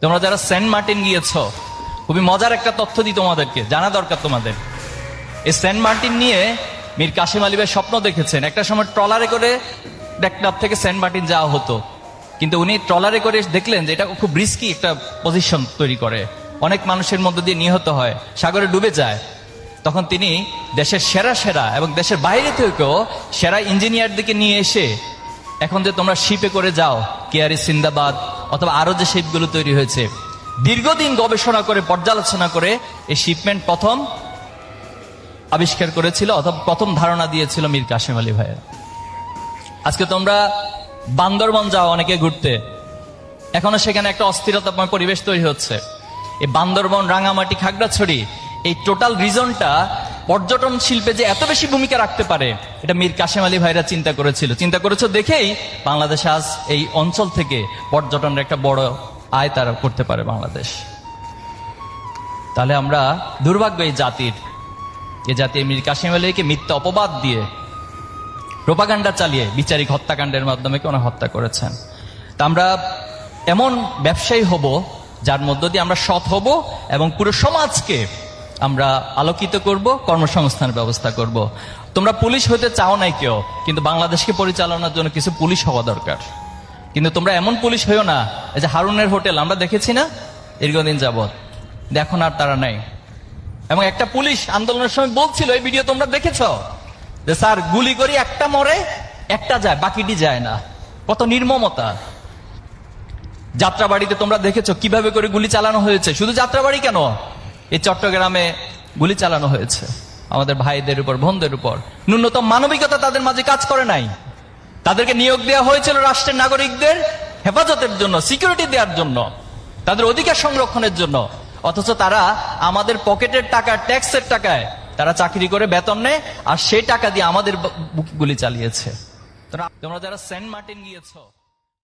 তোমরা যারা Saint Martin গিয়েছ, খুবই মজার একটা তথ্য দিই তোমাদেরকে, জানা দরকার তোমাদের। এই সেন্ট মার্টিন নিয়ে মীর কাসেম আলী ভাই স্বপ্ন দেখেছেন। একটা সময় ট্রলারে করে ডেকনাফ থেকে সেন্ট মার্টিন যাওয়া হতো, কিন্তু উনি ট্রলারে করে দেখলেন যে এটা খুব রিস্কি একটা পজিশন তৈরি করে, অনেক মানুষের মধ্য দিয়ে নিহত হয়, সাগরে ডুবে যায়। তখন তিনি দেশের সেরা সেরা এবং দেশের বাইরে থেকেও সেরা ইঞ্জিনিয়ার দিকে নিয়ে এসে, এখন যে তোমরা শিপে করে যাও, কেয়ারি সিন্দাবাদ অথবা আরো যে শিপগুলো তৈরি হয়েছে, দীর্ঘদিন গবেষণা করে পর্যালোচনা করে এই শিপমেন্ট প্রথম আবিষ্কার করেছিল অথবা প্রথম ধারণা দিয়েছিল মীর কাসেম আলী ভাইয়ের। আজকে তোমরা বান্দরবন যাও অনেকে ঘুরতে, এখনো সেখানে একটা অস্থিরতাময় পরিবেশ তৈরি হচ্ছে। এই বান্দরবন, রাঙামাটি, খাগড়াছড়ি, এই টোটাল রিজনটা পর্যটন শিল্পে যে এত বেশি ভূমিকা রাখতে পারে, এটা মীর কাসেম আলী ভাইরা চিন্তা করেছে দেখেই বাংলাদেশ আজ এই অঞ্চল থেকে পর্যটনের একটা বড় আয় তারা করতে পারে বাংলাদেশ। তাহলে আমরা দুর্ভাগ্য এই জাতির মীর কাসেম আলীকে মিথ্যা অপবাদ দিয়ে, প্রোপাগান্ডা চালিয়ে বিচারিক হত্যাকাণ্ডের মাধ্যমে কেন হত্যা করেছেন। তা আমরা এমন ব্যবসায়ী হব যার মধ্য দিয়ে আমরা সৎ হব এবং পুরো সমাজকে আমরা আলোকিত করব, কর্মসংস্থানের ব্যবস্থা করব। তোমরা পুলিশ হতে চাও নাই কেউ, কিন্তু বাংলাদেশকে পরিচালনার জন্য কিছু পুলিশ হওয়া দরকার। কিন্তু তোমরা এমন পুলিশ হইও না, এই যে হারুনের হোটেল আমরা দেখেছি না দীর্ঘদিন যাবৎ, এখন আর তারা নাই। এবং একটা পুলিশ আন্দোলনের সময় বলছিল, এই ভিডিও তোমরা দেখেছ, যে স্যার গুলি করি একটা মরে একটা যায়, বাকিটি যায় না। কত নির্মমতা। যাত্রাবাড়িতে তোমরা দেখেছো কিভাবে করে গুলি চালানো হয়েছে। শুধু যাত্রাবাড়ি কেন, এই চট্টগ্রামে গুলি চালানো হয়েছে আমাদের ভাইদের উপর, বোনদের উপর। ন্যূনতম মানবিকতা তাদের মাঝে কাজ করে নাই। তাদেরকে নিয়োগ দেওয়া হয়েছিল রাষ্ট্রের নাগরিকদের হেফাজতের জন্য, সিকিউরিটি দেওয়ার জন্য, তাদের অধিকার সংরক্ষণের জন্য। অথচ তারা আমাদের পকেটের টাকা, ট্যাক্সের টাকায় তারা চাকরি করে বেতন নেয়, আর সেই টাকা দিয়ে আমাদের গুলি চালিয়েছে। তোমরা যারা সেন্ট মার্টিন গিয়েছো,